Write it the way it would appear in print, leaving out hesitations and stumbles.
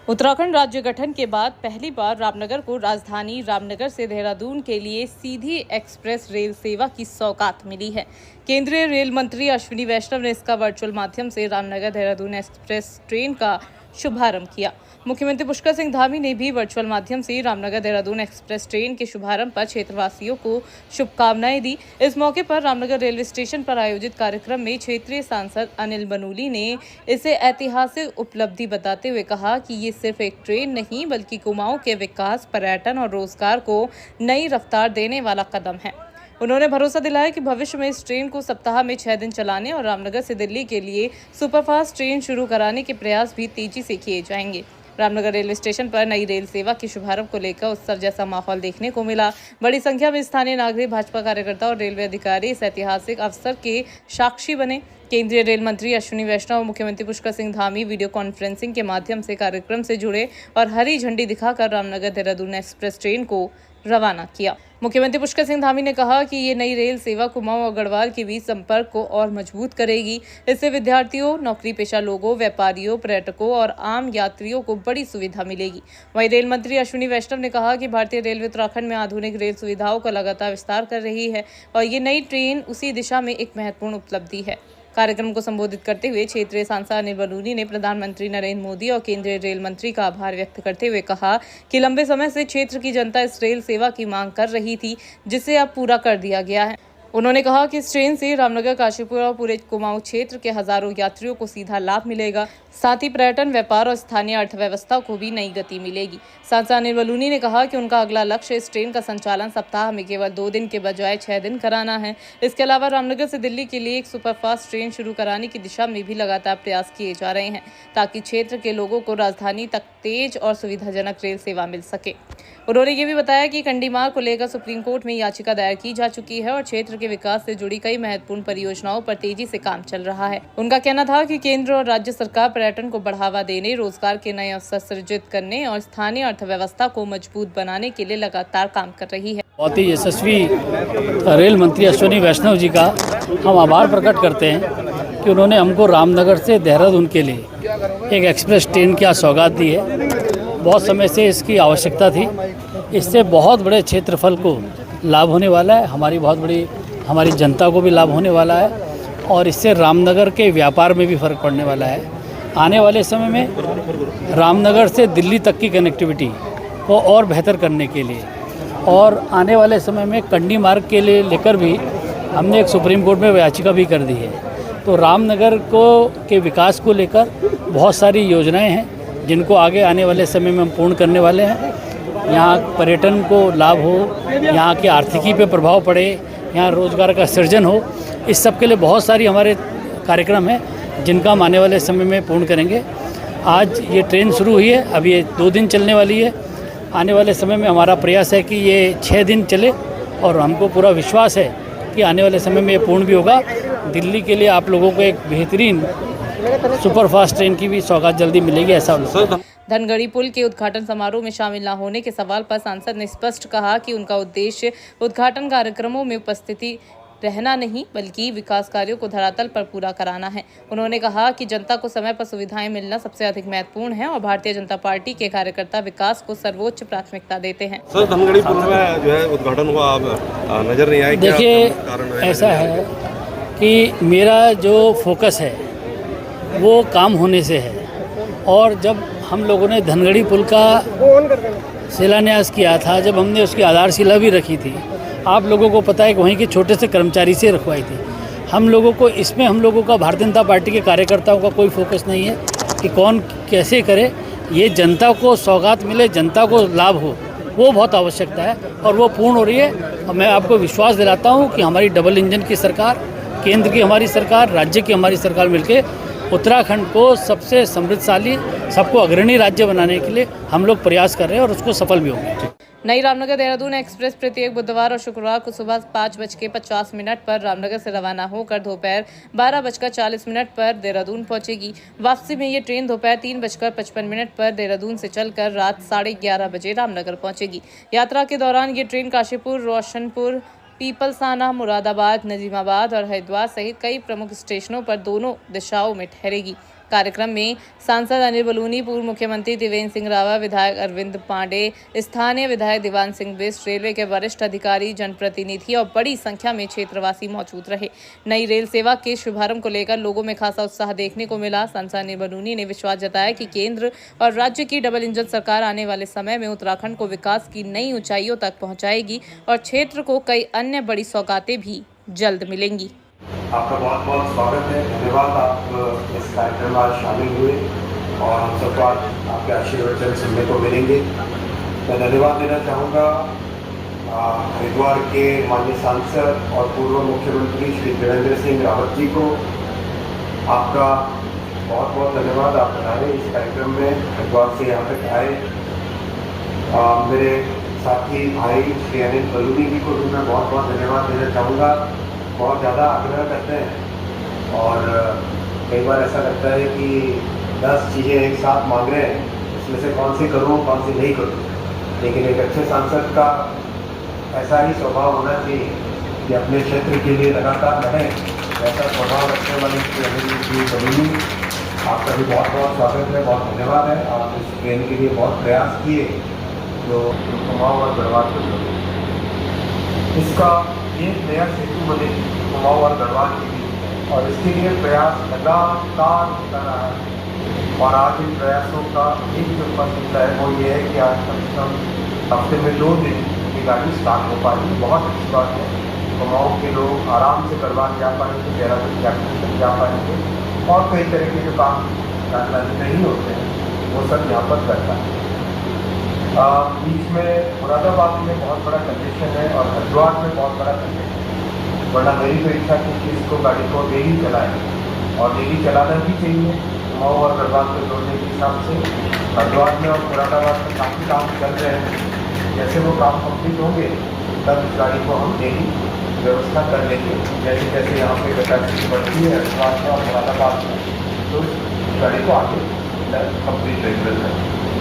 उत्तराखंड राज्य गठन के बाद पहली बार रामनगर को राजधानी रामनगर से देहरादून के लिए सीधी एक्सप्रेस रेल सेवा की सौगात मिली है। केंद्रीय रेल मंत्री अश्विनी वैष्णव ने इसका वर्चुअल माध्यम से रामनगर देहरादून एक्सप्रेस ट्रेन का शुभारंभ किया। मुख्यमंत्री पुष्कर सिंह धामी ने भी वर्चुअल माध्यम से रामनगर देहरादून एक्सप्रेस ट्रेन के शुभारंभ पर क्षेत्रवासियों को शुभकामनाएं दी। इस मौके पर रामनगर रेलवे स्टेशन पर आयोजित कार्यक्रम में क्षेत्रीय सांसद अनिल बनूली ने इसे ऐतिहासिक उपलब्धि बताते हुए कहा कि ये सिर्फ एक ट्रेन नहीं बल्कि कुमाऊं के विकास, पर्यटन और रोजगार को नई रफ्तार देने वाला कदम है। उन्होंने भरोसा दिलाया कि भविष्य में इस ट्रेन को सप्ताह में 6 दिन चलाने और रामनगर से दिल्ली के लिए सुपरफास्ट ट्रेन शुरू कराने के प्रयास भी तेजी से किए जाएंगे। रामनगर रेलवे स्टेशन पर नई रेल सेवा के शुभारंभ को लेकर उत्सव जैसा माहौल देखने को मिला। बड़ी संख्या में स्थानीय नागरिक, भाजपा कार्यकर्ता और रेलवे अधिकारी इस ऐतिहासिक अवसर के साक्षी बने। केंद्रीय रेल मंत्री अश्विनी वैष्णव और मुख्यमंत्री पुष्कर सिंह धामी वीडियो कॉन्फ्रेंसिंग के माध्यम से कार्यक्रम से जुड़े और हरी झंडी दिखाकर रामनगर देहरादून एक्सप्रेस ट्रेन को रवाना किया। मुख्यमंत्री पुष्कर सिंह धामी ने कहा कि ये नई रेल सेवा कुमाऊं और गढ़वाल के बीच संपर्क को और मजबूत करेगी। इससे विद्यार्थियों, नौकरी पेशा लोगों, व्यापारियों, पर्यटकों और आम यात्रियों को बड़ी सुविधा मिलेगी। वहीं रेल मंत्री अश्विनी वैष्णव ने कहा कि भारतीय रेलवे उत्तराखंड में आधुनिक रेल सुविधाओं का लगातार विस्तार कर रही है और ये नई ट्रेन उसी दिशा में एक महत्वपूर्ण उपलब्धि है। कार्यक्रम को संबोधित करते हुए क्षेत्रीय सांसद अनिल बनूली ने प्रधानमंत्री नरेंद्र मोदी और केंद्रीय रेल मंत्री का आभार व्यक्त करते हुए कहा कि लंबे समय से क्षेत्र की जनता इस रेल सेवा की मांग कर रही थी, जिसे अब पूरा कर दिया गया है। उन्होंने कहा कि इस ट्रेन से रामनगर, काशीपुर और पूरे कुमाऊं क्षेत्र के हजारों यात्रियों को सीधा लाभ मिलेगा। साथ ही पर्यटन, व्यापार और स्थानीय अर्थव्यवस्था को भी नई गति मिलेगी। सांसद अनिल बनूली ने कहा कि उनका अगला लक्ष्य इस ट्रेन का संचालन सप्ताह में केवल 2 दिन के बजाय 6 दिन कराना है। इसके अलावा रामनगर से दिल्ली के लिए एक सुपरफास्ट ट्रेन शुरू कराने की दिशा में भी लगातार प्रयास किए जा रहे हैं, ताकि क्षेत्र के लोगों को राजधानी तक तेज और सुविधाजनक रेल सेवा मिल सके। उन्होंने ये भी बताया कि कंडी मार्ग को लेकर सुप्रीम कोर्ट में याचिका दायर की जा चुकी है और क्षेत्र के विकास से जुड़ी कई महत्वपूर्ण परियोजनाओं पर तेजी से काम चल रहा है। उनका कहना था कि केंद्र और राज्य सरकार पर्यटन को बढ़ावा देने, रोजगार के नए अवसर सृजित करने और स्थानीय अर्थव्यवस्था को मजबूत बनाने के लिए लगातार काम कर रही है। बहुत ही यशस्वी रेल मंत्री अश्विनी वैष्णव जी का हम आभार प्रकट करते हैं कि उन्होंने हमको रामनगर से देहरादून के लिए एक एक्सप्रेस ट्रेन की सौगात दी है। बहुत समय से इसकी आवश्यकता थी। इससे बहुत बड़े क्षेत्रफल को लाभ होने वाला है, हमारी जनता को भी लाभ होने वाला है और इससे रामनगर के व्यापार में भी फ़र्क पड़ने वाला है। आने वाले समय में रामनगर से दिल्ली तक की कनेक्टिविटी को और बेहतर करने के लिए और आने वाले समय में कंडी मार्ग के लिए लेकर भी हमने एक सुप्रीम कोर्ट में याचिका भी कर दी है। तो रामनगर के विकास को लेकर बहुत सारी योजनाएं हैं जिनको आगे आने वाले समय में हम पूर्ण करने वाले हैं। यहाँ पर्यटन को लाभ हो, यहाँ की आर्थिकी पे प्रभाव पड़े, यहाँ रोजगार का सृजन हो, इस सब के लिए बहुत सारी हमारे कार्यक्रम हैं जिनका हम आने वाले समय में पूर्ण करेंगे। आज ये ट्रेन शुरू हुई है, अब ये 2 दिन चलने वाली है। आने वाले समय में हमारा प्रयास है कि ये 6 दिन चले और हमको पूरा विश्वास है कि आने वाले समय में ये पूर्ण भी होगा। दिल्ली के लिए आप लोगों को एक बेहतरीन सुपरफास्ट ट्रेन की भी सौगात जल्दी मिलेगी, ऐसा। धनगढ़ी पुल के उद्घाटन समारोह में शामिल न होने के सवाल पर सांसद ने स्पष्ट कहा कि उनका उद्देश्य उद्घाटन कार्यक्रमों में उपस्थिति रहना नहीं बल्कि विकास कार्यों को धरातल पर पूरा कराना है। उन्होंने कहा कि जनता को समय पर सुविधाएं मिलना सबसे अधिक महत्वपूर्ण है और भारतीय जनता पार्टी के कार्यकर्ता विकास को सर्वोच्च प्राथमिकता देते हैं। सर, धनगढ़ी पुल में जो है उद्घाटन हुआ, आप नजर नहीं आए? देखिए, ऐसा है कि मेरा जो फोकस है वो काम होने से है और जब हम लोगों ने धनगढ़ी पुल का शिलान्यास किया था, जब हमने उसकी आधारशिला भी रखी थी, आप लोगों को पता है कि वहीं के छोटे से कर्मचारी से रखवाई थी। हम लोगों का भारतीय जनता पार्टी के कार्यकर्ताओं का कोई फोकस नहीं है कि कौन कैसे करे। ये जनता को सौगात मिले, जनता को लाभ हो, वो बहुत आवश्यकता है और वो पूर्ण हो रही है। और मैं आपको विश्वास दिलाता हूँ कि हमारी डबल इंजन की सरकार, केंद्र की हमारी सरकार, राज्य की हमारी सरकार मिलकर उत्तराखंड को सबसे समृद्धशाली, सबको अग्रणी राज्य बनाने के लिए हम लोग प्रयास कर रहे हैं और उसको सफल भी होंगे। नई रामनगर देहरादून एक्सप्रेस प्रत्येक बुधवार और शुक्रवार को सुबह 5:50 पर रामनगर से रवाना होकर दोपहर 12:40 पर देहरादून पहुंचेगी। वापसी में ये ट्रेन दोपहर 3:55 पर देहरादून से चलकर रात 11:30 बजे रामनगर पहुंचेगी। यात्रा के दौरान ये ट्रेन काशीपुर, रोशनपुर, पीपलसाना, मुरादाबाद, नजीमाबाद और हरिद्वार सहित कई प्रमुख स्टेशनों पर दोनों दिशाओं में ठहरेगी। कार्यक्रम में सांसद अनिल बलूनी, पूर्व मुख्यमंत्री त्रिवेंद्र सिंह रावत, विधायक अरविंद पांडे, स्थानीय विधायक दीवान सिंह बिष्ट, रेलवे के वरिष्ठ अधिकारी, जनप्रतिनिधि और बड़ी संख्या में क्षेत्रवासी मौजूद रहे। नई रेल सेवा के शुभारंभ को लेकर लोगों में खासा उत्साह देखने को मिला। सांसद अनिल बलूनी ने विश्वास जताया कि केंद्र और राज्य की डबल इंजन सरकार आने वाले समय में उत्तराखंड को विकास की नई ऊंचाइयों तक पहुंचाएगी और क्षेत्र को कई अन्य बड़ी सौगातें भी जल्द मिलेंगी। आपका बहुत बहुत स्वागत है। धन्यवाद, आप इस कार्यक्रम में आज शामिल हुए और हम सबको आज आपके आशीर्वचन सुनने को मिलेंगे। मैं धन्यवाद देना चाहूँगा हरिद्वार के माननीय सांसद और पूर्व मुख्यमंत्री श्री त्रिवेंद्र सिंह रावत जी को। आपका बहुत बहुत धन्यवाद, आप आए इस कार्यक्रम में, हरिद्वार से यहाँ तक आए। मेरे साथी भाई श्री अनिल बलूनी जी को भी मैं बहुत बहुत धन्यवाद देना चाहूँगा। बहुत ज़्यादा आग्रह करते हैं और कई बार ऐसा लगता है कि 10 चीज़ें एक साथ मांग रहे हैं, इसमें से कौन सी करूँ कौन सी नहीं करूँ। लेकिन एक अच्छे सांसद का ऐसा ही स्वभाव होना चाहिए कि अपने क्षेत्र के लिए लगातार रहें। ऐसा स्वभाव रखने वाले श्री बलूनी, आपका भी बहुत बहुत स्वागत है, बहुत धन्यवाद है। आप इस ट्रेन के लिए बहुत प्रयास किए जो कुमाऊं और गढ़वाल को जोड़े। इसका एक नया सेतु बने कुमाऊं और गढ़वाल के बीच और इसके लिए प्रयास लगातार होता रहा है। और आज इन प्रयासों का एक जो फल मिलता है वो ये है कि आज कम से कम हफ्ते में 2 दिन ये गाड़ी स्टार्ट हो पाएगी। बहुत अच्छी बात है। कुमाऊं के लोग आराम से गढ़वाल जा पाएंगे, देहरादून जा पाएंगे और कई तरह के जो काम राजधानी नहीं होते हैं वो सब यहाँ पर करता है। बीच में मुरादाबाद में बहुत बड़ा कंजेशन है और हरिद्वार में बहुत बड़ा कंजेशन है। वरना मेरी तो इच्छा थी कि इसको गाड़ी को डेली चलाएं और डेली चलाना भी चाहिए। कुमाऊं और गढ़वाल को जोड़ने के हिसाब से हरिद्वार में और मुरादाबाद में काफ़ी काम चल रहे हैं। जैसे वो काम कंप्लीट होंगे तब इस गाड़ी को हम डेली व्यवस्था कर लेंगे। जैसे जैसे यहाँ पे कैपेसिटी बढ़ती है हरिद्वार में और मुरादाबाद में, तो इस गाड़ी को आगे कंप्लीट रेगुलर करेंगे।